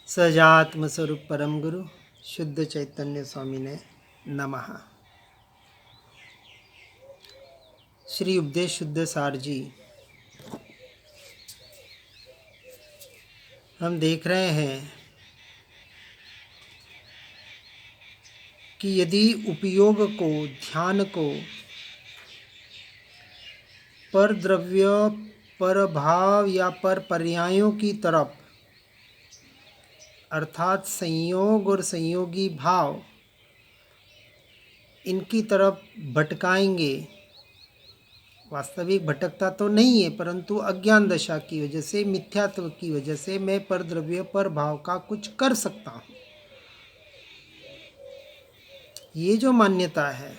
सजात्म स्वरूप परम गुरु शुद्ध चैतन्य स्वामी ने नमः। श्री उपदेश शुद्ध सार जी, हम देख रहे हैं कि यदि उपयोग को, ध्यान को पर द्रव्य, पर भाव या पर पर्यायों की तरफ अर्थात संयोग और संयोगी भाव इनकी तरफ भटकाएंगे। वास्तविक भटकता तो नहीं है, परंतु अज्ञान दशा की वजह से, मिथ्यात्व की वजह से मैं पर द्रव्य, पर भाव का कुछ कर सकता हूँ। ये जो मान्यता है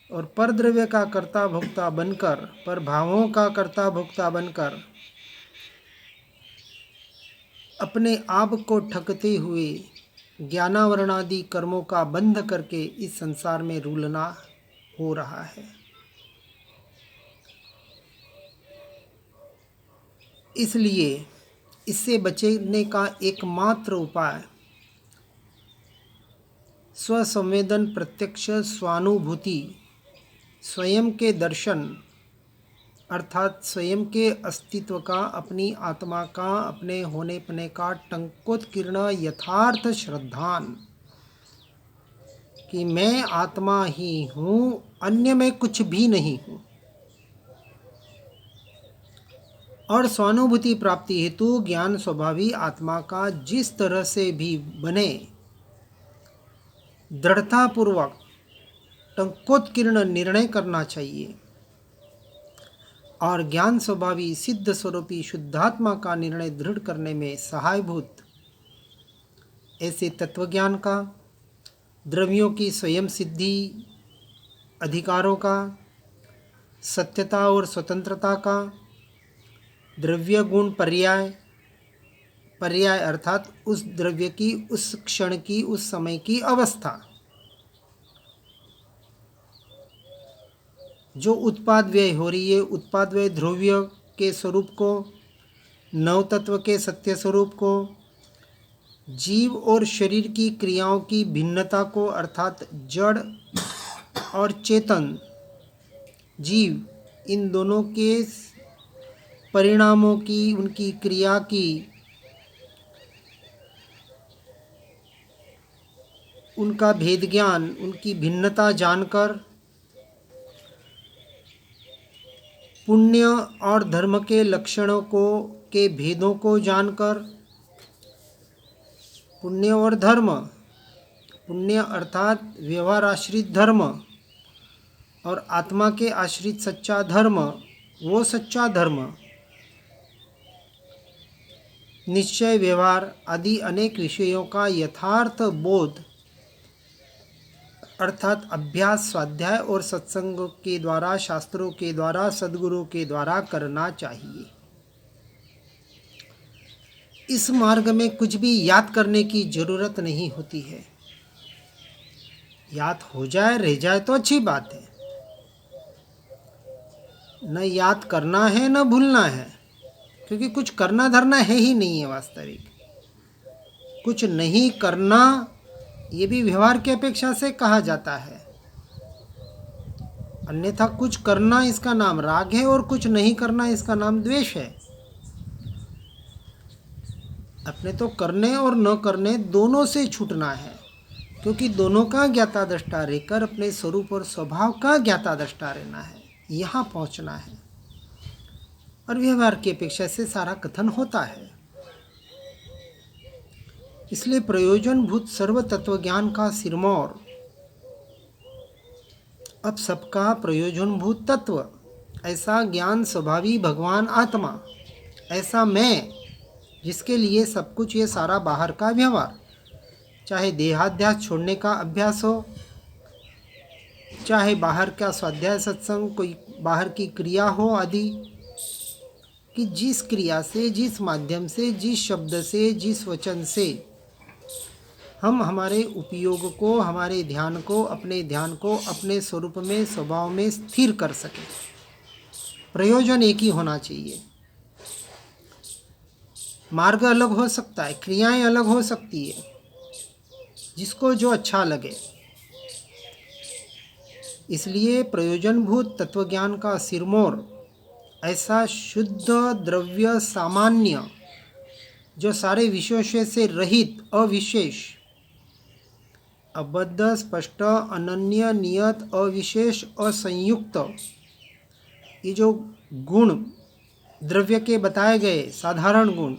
और पर द्रव्य का कर्ता भोक्ता बनकर, पर भावों का कर्ता भोक्ता बनकर अपने आप को ठगते हुए ज्ञानावरणादि कर्मों का बंध करके इस संसार में रूलना हो रहा है। इसलिए इससे बचने का एकमात्र उपाय स्वसंवेदन, प्रत्यक्ष स्वानुभूति, स्वयं के दर्शन अर्थात स्वयं के अस्तित्व का, अपनी आत्मा का, अपने होने पने का टंकोत्कीर्ण यथार्थ श्रद्धान कि मैं आत्मा ही हूँ, अन्य में कुछ भी नहीं हूँ। और स्वानुभूति प्राप्ति हेतु ज्ञान स्वभावी आत्मा का जिस तरह से भी बने दृढ़तापूर्वक टंकोत्कीर्ण निर्णय करना चाहिए और ज्ञान स्वभावी सिद्ध स्वरूपी शुद्धात्मा का निर्णय दृढ़ करने में सहायभूत ऐसे तत्वज्ञान का, द्रव्यों की स्वयं सिद्धि, अधिकारों का, सत्यता और स्वतंत्रता का, द्रव्य गुण पर्याय, पर्याय अर्थात उस द्रव्य की, उस क्षण की, उस समय की अवस्था, जो उत्पाद व्यय हो रही है, उत्पाद व्यय ध्रुव्य के स्वरूप को, नव तत्व के सत्य स्वरूप को, जीव और शरीर की क्रियाओं की भिन्नता को अर्थात जड़ और चेतन जीव, इन दोनों के परिणामों की, उनकी क्रिया की, उनका भेद ज्ञान, उनकी भिन्नता जानकर, पुण्य और धर्म के लक्षणों को, के भेदों को जानकर, पुण्य और धर्म, पुण्य अर्थात व्यवहार आश्रित धर्म और आत्मा के आश्रित सच्चा धर्म, वो सच्चा धर्म, निश्चय, व्यवहार आदि अनेक विषयों का यथार्थ बोध अर्थात अभ्यास, स्वाध्याय और सत्संग के द्वारा, शास्त्रों के द्वारा, सद्गुरु के द्वारा करना चाहिए। इस मार्ग में कुछ भी याद करने की जरूरत नहीं होती है। याद हो जाए, रह जाए तो अच्छी बात है। न याद करना है न भूलना है, क्योंकि कुछ करना धरना है ही नहीं है। वास्तविक कुछ नहीं करना, ये भी व्यवहार की अपेक्षा से कहा जाता है। अन्यथा कुछ करना इसका नाम राग है और कुछ नहीं करना इसका नाम द्वेष है। अपने तो करने और न करने दोनों से छूटना है, क्योंकि दोनों का ज्ञाता दृष्टा रहकर अपने स्वरूप और स्वभाव का ज्ञाता दृष्टा रहना है, यहाँ पहुँचना है। और व्यवहार की अपेक्षा से सारा कथन होता है। इसलिए प्रयोजनभूत सर्व तत्व ज्ञान का सिरमौर अब सबका प्रयोजनभूत तत्व, ऐसा ज्ञान स्वभावी भगवान आत्मा, ऐसा मैं जिसके लिए सब कुछ, ये सारा बाहर का व्यवहार, चाहे देहाध्यास छोड़ने का अभ्यास हो, चाहे बाहर का स्वाध्याय सत्संग, कोई बाहर की क्रिया हो आदि, कि जिस क्रिया से, जिस माध्यम से, जिस शब्द से, जिस वचन से हम हमारे उपयोग को, हमारे ध्यान को, अपने ध्यान को अपने स्वरूप में, स्वभाव में स्थिर कर सके। प्रयोजन एक ही होना चाहिए। मार्ग अलग हो सकता है, क्रियाएं अलग हो सकती है, जिसको जो अच्छा लगे। इसलिए प्रयोजनभूत तत्वज्ञान का सिरमौर ऐसा शुद्ध द्रव्य सामान्य, जो सारे विषयों से रहित, अविशेष, अबद्ध, स्पष्ट, अनन्य, नियत, अविशेष, असंयुक्त, ये जो गुण द्रव्य के बताए गए साधारण गुण,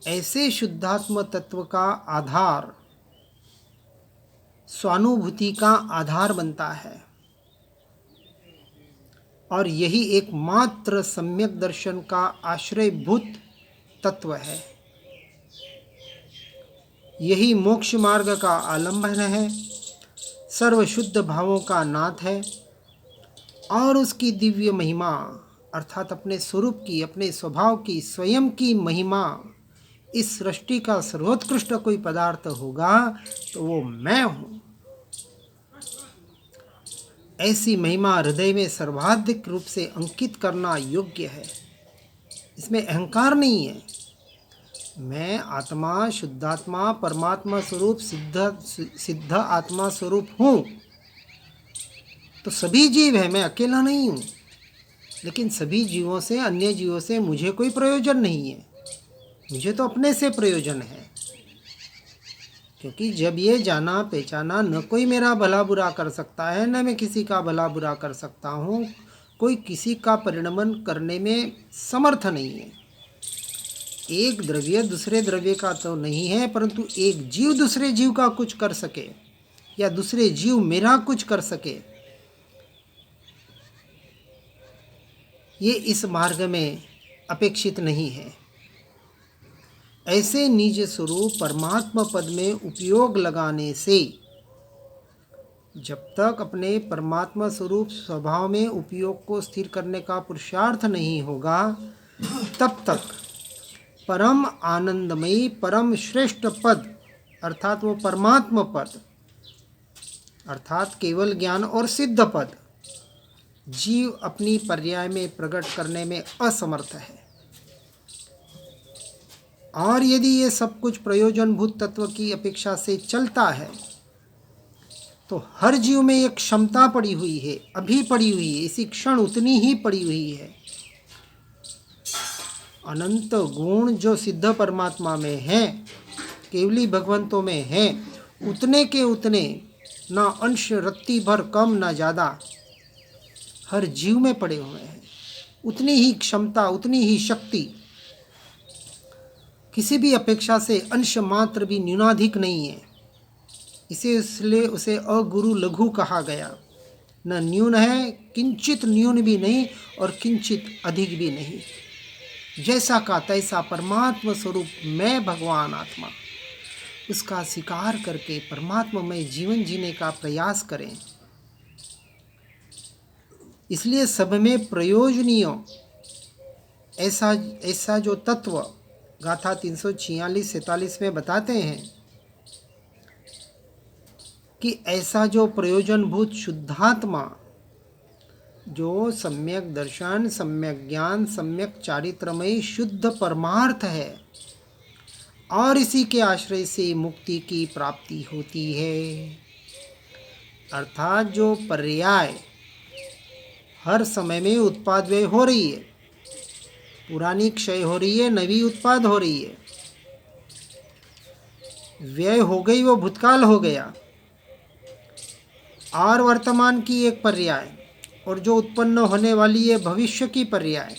ऐसे शुद्धात्म तत्व का आधार स्वानुभूति का आधार बनता है। और यही एकमात्र सम्यक दर्शन का आश्रयभूत तत्व है। यही मोक्ष मार्ग का आलंबन है, सर्वशुद्ध भावों का नाथ है। और उसकी दिव्य महिमा अर्थात अपने स्वरूप की, अपने स्वभाव की, स्वयं की महिमा, इस सृष्टि का सर्वोत्कृष्ट कोई पदार्थ होगा तो वो मैं हूँ। ऐसी महिमा हृदय में सर्वाधिक रूप से अंकित करना योग्य है। इसमें अहंकार नहीं है। मैं आत्मा, शुद्धात्मा, परमात्मा स्वरूप, सिद्ध आत्मा स्वरूप हूँ। तो सभी जीव है, मैं अकेला नहीं हूँ। लेकिन सभी जीवों से, अन्य जीवों से मुझे कोई प्रयोजन नहीं है। मुझे तो अपने से प्रयोजन है। क्योंकि जब ये जाना पहचाना, न कोई मेरा भला बुरा कर सकता है, न मैं किसी का भला बुरा कर सकता हूँ, कोई किसी का परिणमन करने में समर्थ नहीं है। एक द्रव्य दूसरे द्रव्य का तो नहीं है, परंतु एक जीव दूसरे जीव का कुछ कर सके या दूसरे जीव मेरा कुछ कर सके, ये इस मार्ग में अपेक्षित नहीं है। ऐसे निज स्वरूप परमात्मा पद में उपयोग लगाने से, जब तक अपने परमात्मा स्वरूप स्वभाव में उपयोग को स्थिर करने का पुरुषार्थ नहीं होगा, तब तक परम आनंदमयी, परम श्रेष्ठ पद अर्थात वो परमात्मा पद, अर्थात केवल ज्ञान और सिद्ध पद, जीव अपनी पर्याय में प्रकट करने में असमर्थ है। और यदि ये सब कुछ प्रयोजनभूत तत्व की अपेक्षा से चलता है, तो हर जीव में एक क्षमता पड़ी हुई है, अभी पड़ी हुई है, इसी क्षण उतनी ही पड़ी हुई है। अनंत गुण जो सिद्ध परमात्मा में हैं, केवली भगवंतों में हैं, उतने के उतने, ना अंश रत्ती भर कम ना ज़्यादा, हर जीव में पड़े हुए हैं। उतनी ही क्षमता, उतनी ही शक्ति, किसी भी अपेक्षा से अंश मात्र भी न्यूनाधिक नहीं है। इसलिए उसे अगुरु लघु कहा गया। न न्यून है, किंचित न्यून भी नहीं और किंचित अधिक भी नहीं। जैसा का तैसा परमात्मा स्वरूप मैं भगवान आत्मा, उसका स्वीकार करके परमात्ममय जीवन जीने का प्रयास करें। इसलिए सब में प्रयोजनीय ऐसा जो तत्व गाथा 346-47 में बताते हैं कि ऐसा जो प्रयोजनभूत शुद्धात्मा, जो सम्यक दर्शन, सम्यक ज्ञान, सम्यक चारित्रमयी शुद्ध परमार्थ है, और इसी के आश्रय से मुक्ति की प्राप्ति होती है। अर्थात जो पर्याय हर समय में उत्पाद व्यय हो रही है, पुरानी क्षय हो रही है, नवी उत्पाद हो रही है। व्यय हो गई वो भूतकाल हो गया, और वर्तमान की एक पर्याय, और जो उत्पन्न होने वाली है भविष्य की पर्याय।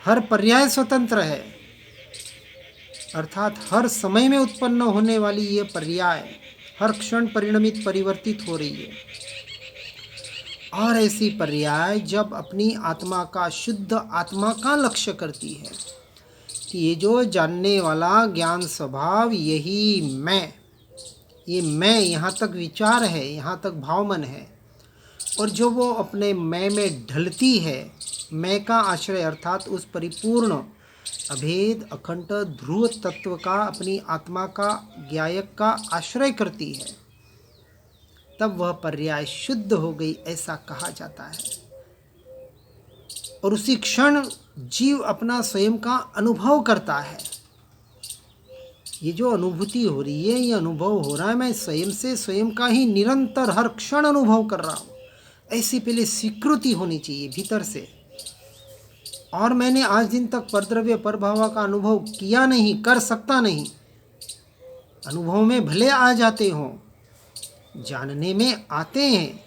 हर पर्याय स्वतंत्र है, अर्थात हर समय में उत्पन्न होने वाली ये पर्याय हर क्षण परिणमित, परिवर्तित हो रही है। और ऐसी पर्याय जब अपनी आत्मा का, शुद्ध आत्मा का लक्ष्य करती है कि ये जो जानने वाला ज्ञान स्वभाव, यही मैं, ये मैं, यहाँ तक विचार है, यहाँ तक भावमन है। और जो वो अपने मैं में ढलती है, मैं का आश्रय अर्थात उस परिपूर्ण अभेद अखंड ध्रुव तत्व का, अपनी आत्मा का, ज्ञायक का आश्रय करती है, तब वह पर्याय शुद्ध हो गई ऐसा कहा जाता है। और उसी क्षण जीव अपना स्वयं का अनुभव करता है। ये जो अनुभूति हो रही है, ये अनुभव हो रहा है, मैं स्वयं से स्वयं का ही निरंतर हर क्षण अनुभव कर रहा हूँ। ऐसी पहले स्वीकृति होनी चाहिए भीतर से। और मैंने आज दिन तक परद्रव्य परभाव का अनुभव किया नहीं, कर सकता नहीं। अनुभव में भले आ जाते हों, जानने में आते हैं,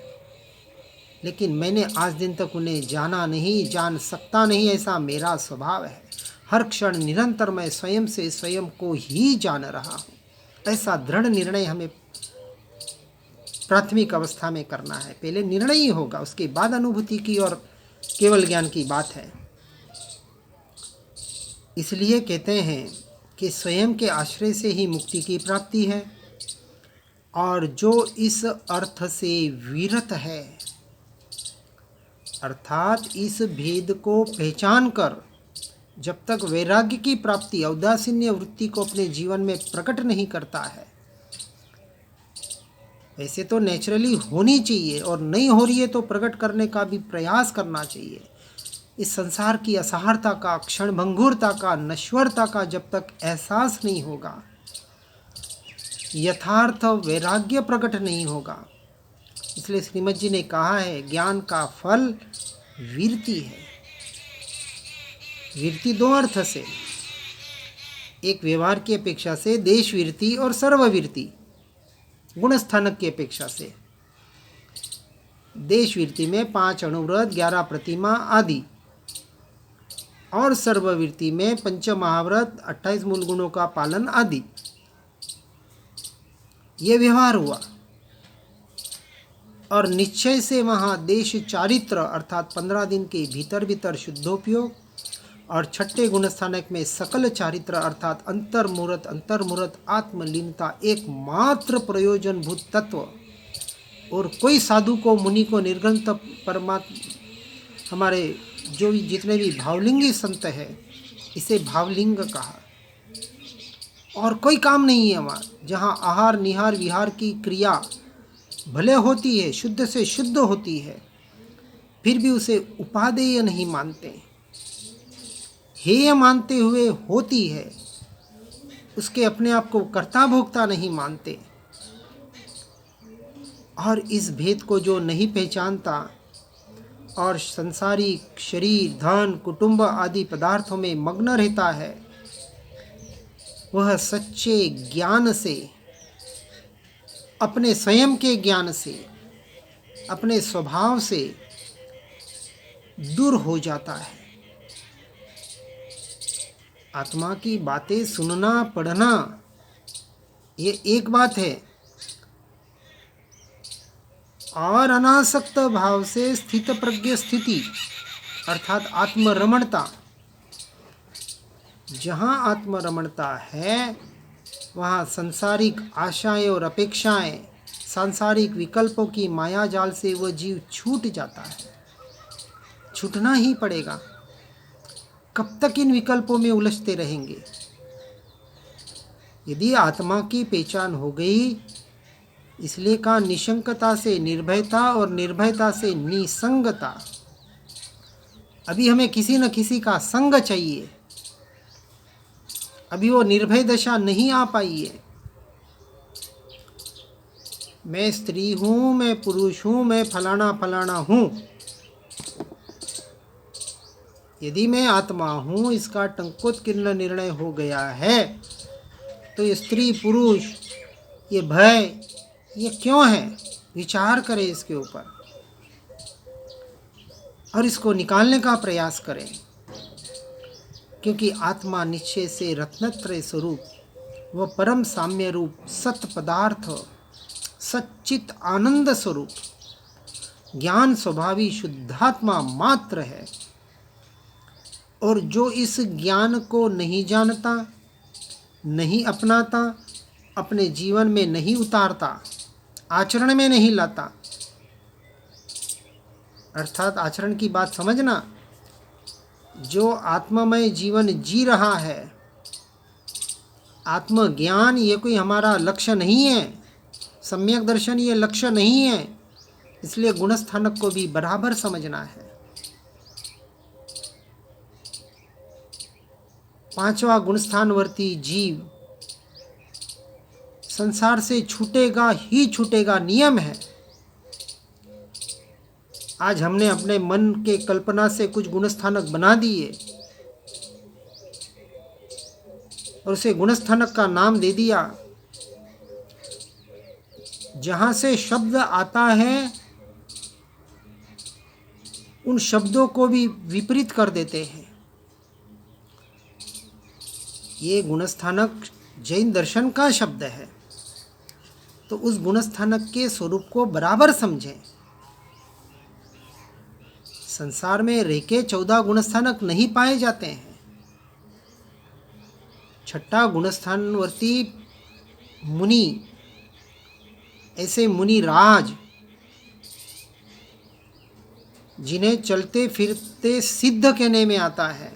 लेकिन मैंने आज दिन तक उन्हें जाना नहीं, जान सकता नहीं, ऐसा मेरा स्वभाव है। हर क्षण निरंतर मैं स्वयं से स्वयं को ही जान रहा हूँ। ऐसा दृढ़ निर्णय हमें प्राथमिक अवस्था में करना है। पहले निर्णय ही होगा, उसके बाद अनुभूति की और केवल ज्ञान की बात है। इसलिए कहते हैं कि स्वयं के आश्रय से ही मुक्ति की प्राप्ति है। और जो इस अर्थ से विरत है, अर्थात इस भेद को पहचान कर जब तक वैराग्य की प्राप्ति औदासीन्य वृत्ति को अपने जीवन में प्रकट नहीं करता है, वैसे तो नेचुरली होनी चाहिए, और नहीं हो रही है तो प्रकट करने का भी प्रयास करना चाहिए। इस संसार की असारता का, क्षणभंगुरता का, नश्वरता का जब तक एहसास नहीं होगा, यथार्थ वैराग्य प्रकट नहीं होगा। इसलिए श्रीमद जी ने कहा है, ज्ञान का फल वीरति है। वीरति दो अर्थ से, एक व्यवहार की अपेक्षा से देश वीरति और सर्ववीरति, गुण स्थानक की अपेक्षा से। देश वीरति में 5 अणुव्रत, 11 प्रतिमा आदि, और सर्ववीरति में 5 महाव्रत, 28 मूल गुणों का पालन आदि। ये व्यवहार हुआ। और निश्चय से वहाँ देश चारित्र अर्थात 15 दिन के भीतर भीतर शुद्धोपयोग, और छठे गुणस्थानक में सकल चारित्र अर्थात अंतर्मुहूर्त आत्मलीनता एकमात्र प्रयोजनभूत तत्व। और कोई साधु को, मुनि को, निर्गंत परमात्मा, हमारे जो भी जितने भी भावलिंगी संत है, इसे भावलिंग कहा। और कोई काम नहीं है वहाँ, जहाँ आहार निहार विहार की क्रिया भले होती है, शुद्ध से शुद्ध होती है, फिर भी उसे उपादेय नहीं मानते, हेय मानते हुए होती है, उसके अपने आप को कर्ता भोक्ता नहीं मानते। और इस भेद को जो नहीं पहचानता और संसारिक शरीर, धन, कुटुंब आदि पदार्थों में मग्न रहता है, वह सच्चे ज्ञान से, अपने स्वयं के ज्ञान से, अपने स्वभाव से दूर हो जाता है। आत्मा की बातें सुनना, पढ़ना, ये एक बात है, और अनासक्त भाव से स्थित प्रज्ञ स्थिति अर्थात आत्मरमणता, जहाँ आत्मरमणता है वहाँ सांसारिक आशाएं और अपेक्षाएं, सांसारिक विकल्पों की माया जाल से वह जीव छूट जाता है। छूटना ही पड़ेगा। कब तक इन विकल्पों में उलझते रहेंगे? यदि आत्मा की पहचान हो गई, इसलिए कहा निशंकता से निर्भयता और निर्भयता से निसंगता। अभी हमें किसी न किसी का संग चाहिए, अभी वो निर्भय दशा नहीं आ पाई है। मैं स्त्री हूँ, मैं पुरुष हूँ, मैं फलाना फलाना हूँ। यदि मैं आत्मा हूँ, इसका टंकोत्कीर्ण निर्णय हो गया है, तो ये स्त्री पुरुष, ये भय, ये क्यों है? विचार करें इसके ऊपर और इसको निकालने का प्रयास करें। क्योंकि आत्मा निश्चय से रत्नत्रय स्वरूप, वह परम साम्य रूप, सत पदार्थ, सच्चित आनंद स्वरूप, ज्ञान स्वभावी शुद्धात्मा मात्र है। और जो इस ज्ञान को नहीं जानता, नहीं अपनाता, अपने जीवन में नहीं उतारता, आचरण में नहीं लाता, अर्थात आचरण की बात समझना, जो आत्ममय जीवन जी रहा है, आत्मज्ञान ये कोई हमारा लक्ष्य नहीं है, सम्यक दर्शन ये लक्ष्य नहीं है, इसलिए गुणस्थानक को भी बराबर समझना है। पांचवा गुणस्थानवर्ती जीव संसार से छूटेगा ही छूटेगा, नियम है। आज हमने अपने मन के कल्पना से कुछ गुणस्थानक बना दिए और उसे गुणस्थानक का नाम दे दिया। जहां से शब्द आता है उन शब्दों को भी विपरीत कर देते हैं। ये गुणस्थानक जैन दर्शन का शब्द है, तो उस गुणस्थानक के स्वरूप को बराबर समझें। संसार में रेके 14 गुणस्थानक नहीं पाए जाते हैं। छठा गुणस्थानवर्ती मुनि, ऐसे मुनि राज जिन्हें चलते फिरते सिद्ध कहने में आता है,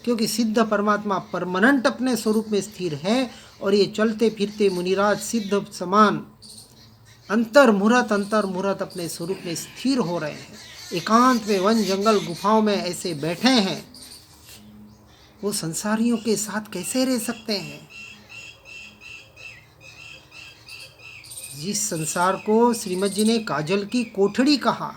क्योंकि सिद्ध परमात्मा परमानेंट अपने स्वरूप में स्थिर है और ये चलते फिरते मुनिराज सिद्ध समान अंतर्मुहूर्त अपने स्वरूप में स्थिर हो रहे हैं। एकांत में वन जंगल गुफाओं में ऐसे बैठे हैं। वो संसारियों के साथ कैसे रह सकते हैं? जिस संसार को श्रीमद जी ने काजल की कोठड़ी कहा,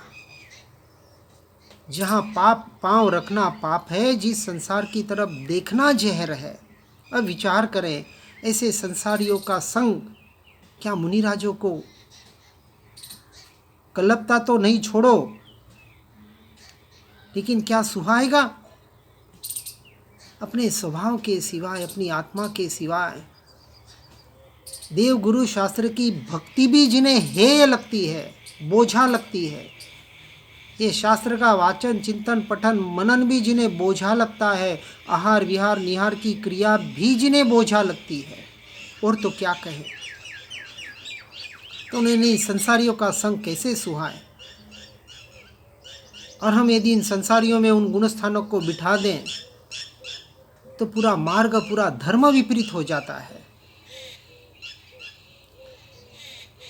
जहाँ पाप पांव रखना पाप है, जिस संसार की तरफ देखना जहर है। अब विचार करें, ऐसे संसारियों का संग क्या मुनिराजों को कल्पता तो नहीं छोड़ो, लेकिन क्या सुहाएगा? अपने स्वभाव के सिवाय, अपनी आत्मा के सिवाय देव गुरु शास्त्र की भक्ति भी जिन्हें हेय लगती है, बोझा लगती है, ये शास्त्र का वाचन चिंतन पठन मनन भी जिन्हें बोझा लगता है, आहार विहार निहार की क्रिया भी जिन्हें बोझा लगती है, और तो क्या कहें। तो उन्हें संसारियों का संग कैसे सुहाए? और हम यदि इन संसारियों में उन गुणस्थानों को बिठा दें तो पूरा मार्ग, पूरा धर्म विपरीत हो जाता है।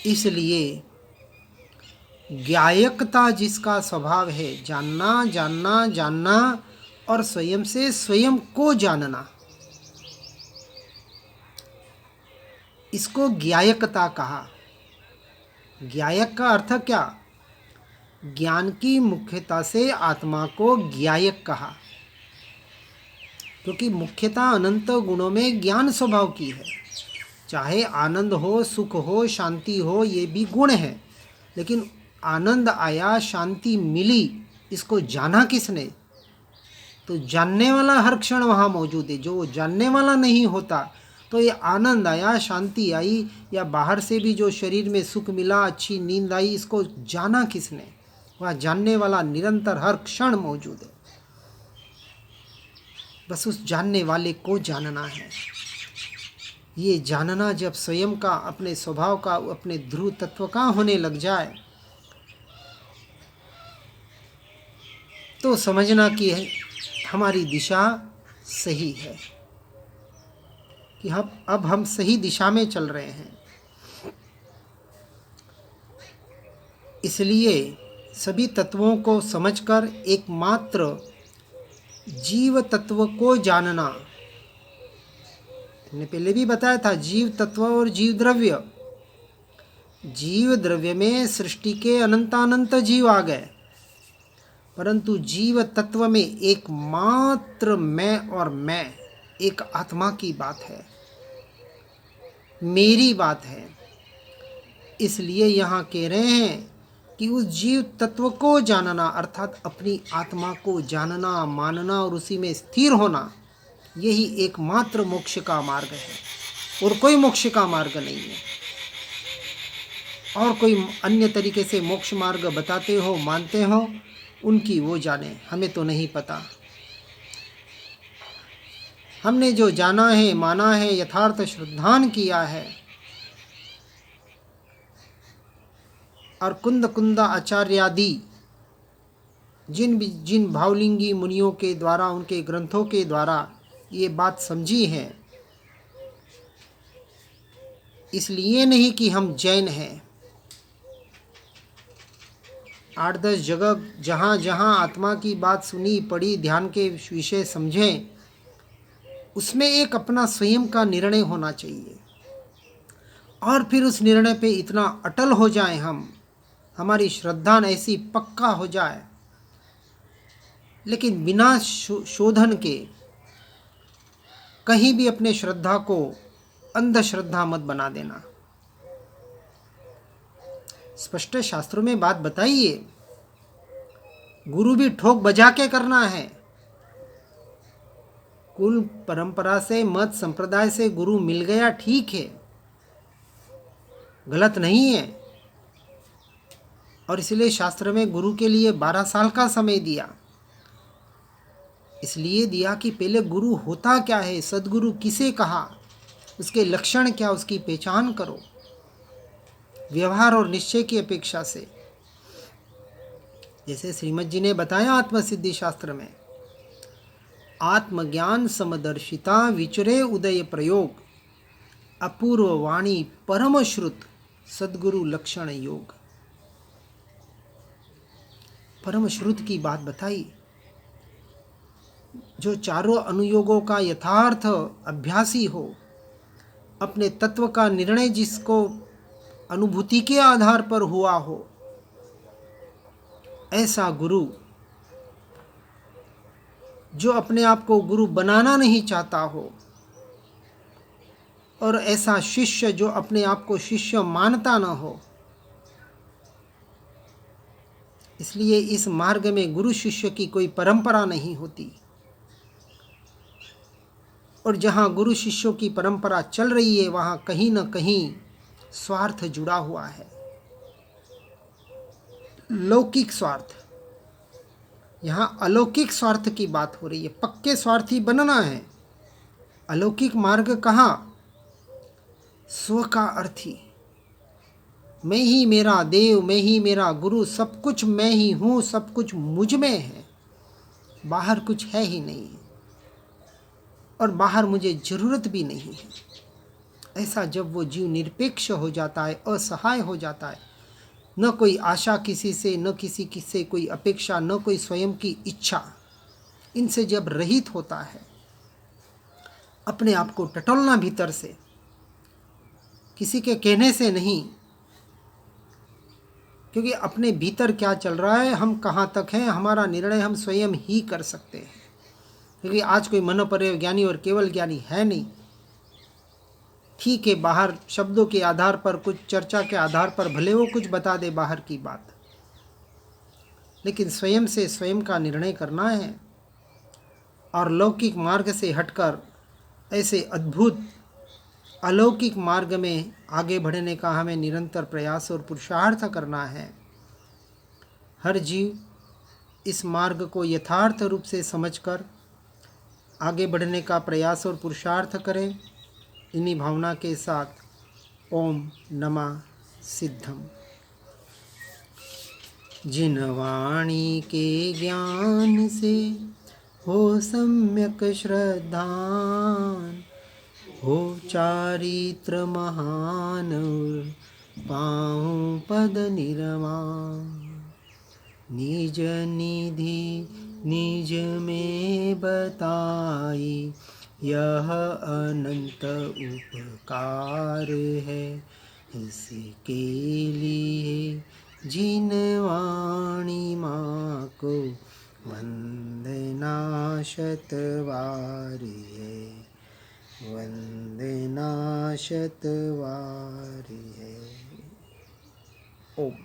इसलिए ज्ञायकता जिसका स्वभाव है, जानना जानना जानना और स्वयं से स्वयं को जानना, इसको ज्ञायकता कहा। ज्ञायक का अर्थ क्या? ज्ञान की मुख्यता से आत्मा को ज्ञायक कहा, क्योंकि मुख्यता अनंत गुणों में ज्ञान स्वभाव की है। चाहे आनंद हो, सुख हो, शांति हो, ये भी गुण है। लेकिन आनंद आया, शांति मिली, इसको जाना किसने? तो जानने वाला हर क्षण वहाँ मौजूद है। जो जानने वाला नहीं होता तो ये आनंद आया, शांति आई, या बाहर से भी जो शरीर में सुख मिला, अच्छी नींद आई, इसको जाना किसने? वह जानने वाला निरंतर हर क्षण मौजूद है। बस उस जानने वाले को जानना है। ये जानना जब स्वयं का, अपने स्वभाव का, अपने ध्रुव तत्व का होने लग जाए तो समझना कि हमारी दिशा सही है, कि अब हम सही दिशा में चल रहे हैं। इसलिए सभी तत्वों को समझकर एकमात्र जीव तत्व को जानना, मैंने पहले भी बताया था, जीव तत्व और जीव द्रव्य। जीव द्रव्य में सृष्टि के अनंतानंत जीव आ गए, परंतु जीव तत्व में एकमात्र मैं और मैं, एक आत्मा की बात है, मेरी बात है। इसलिए यहाँ कह रहे हैं कि उस जीव तत्व को जानना, अर्थात अपनी आत्मा को जानना, मानना और उसी में स्थिर होना, यही एकमात्र मोक्ष का मार्ग है। और कोई मोक्ष का मार्ग नहीं है। और कोई अन्य तरीके से मोक्ष मार्ग बताते हो, मानते हो, उनकी वो जाने, हमें तो नहीं पता। हमने जो जाना है, माना है, यथार्थ श्रद्धान किया है, और कुंदा आचार्यादि जिन भावलिंगी मुनियों के द्वारा, उनके ग्रंथों के द्वारा ये बात समझी है, इसलिए नहीं कि हम जैन हैं। 8-10 जगह जहाँ जहाँ आत्मा की बात सुनी, पढ़ी, ध्यान के विषय समझें, उसमें एक अपना स्वयं का निर्णय होना चाहिए, और फिर उस निर्णय पे इतना अटल हो जाए हम, हमारी श्रद्धा ऐसी पक्का हो जाए, लेकिन बिना शोधन के कहीं भी अपने श्रद्धा को अंधश्रद्धा मत बना देना। स्पष्ट शास्त्रों में बात बताइए, गुरु भी ठोक बजा के करना है। कुल परंपरा से, मत संप्रदाय से गुरु मिल गया, ठीक है, गलत नहीं है। और इसलिए शास्त्र में गुरु के लिए 12 साल का समय दिया। इसलिए दिया कि पहले गुरु होता क्या है, सदगुरु किसे कहा, उसके लक्षण क्या, उसकी पहचान करो व्यवहार और निश्चय की अपेक्षा से। जैसे श्रीमद जी ने बताया आत्मसिद्धि शास्त्र में, आत्मज्ञान समदर्शिता विचरे उदय प्रयोग, अपूर्व वाणी परम श्रुत सदगुरु लक्षण योग। परम श्रुत की बात बताई, जो चारों अनुयोगों का यथार्थ अभ्यासी हो, अपने तत्व का निर्णय जिसको अनुभूति के आधार पर हुआ हो, ऐसा गुरु, जो अपने आप को गुरु बनाना नहीं चाहता हो, और ऐसा शिष्य जो अपने आप को शिष्य मानता न हो। इसलिए इस मार्ग में गुरु शिष्य की कोई परंपरा नहीं होती, और जहाँ गुरु शिष्यों की परंपरा चल रही है वहाँ कहीं न कहीं स्वार्थ जुड़ा हुआ है, लौकिक स्वार्थ। यहाँ अलौकिक स्वार्थ की बात हो रही है, पक्के स्वार्थी बनना है। अलौकिक मार्ग कहाँ? स्व का अर्थी, मैं ही मेरा देव, मैं ही मेरा गुरु, सब कुछ मैं ही हूँ, सब कुछ मुझ में है, बाहर कुछ है ही नहीं, और बाहर मुझे ज़रूरत भी नहीं है। ऐसा जब वो जीव निरपेक्ष हो जाता है, असहाय हो जाता है, न कोई आशा किसी से, न किसी से कोई अपेक्षा, न कोई स्वयं की इच्छा, इनसे जब रहित होता है, अपने आप को टटोलना भीतर से, किसी के कहने से नहीं, क्योंकि अपने भीतर क्या चल रहा है, हम कहाँ तक हैं, हमारा निर्णय हम स्वयं ही कर सकते हैं। क्योंकि आज कोई मनोपर्य ज्ञानी और केवल ज्ञानी है नहीं। ठीक है, बाहर शब्दों के आधार पर, कुछ चर्चा के आधार पर भले वो कुछ बता दे बाहर की बात, लेकिन स्वयं से स्वयं का निर्णय करना है, और लौकिक मार्ग से हटकर ऐसे अद्भुत अलौकिक मार्ग में आगे बढ़ने का हमें निरंतर प्रयास और पुरुषार्थ करना है। हर जीव इस मार्ग को यथार्थ रूप से समझकर आगे बढ़ने का प्रयास और पुरुषार्थ करें। इन्हीं भावना के साथ ओम नमः सिद्धम। जिन वाणी के ज्ञान से हो सम्यक श्रद्धान, हो चारित्र महान पाऊँ पद निर्वाण, निज निधि निज में बताई, यह अनंत उपकार है, इसके लिए जिन वाणी माँ को वंदना शतवारी है, वंदना शतवारी है। ओम।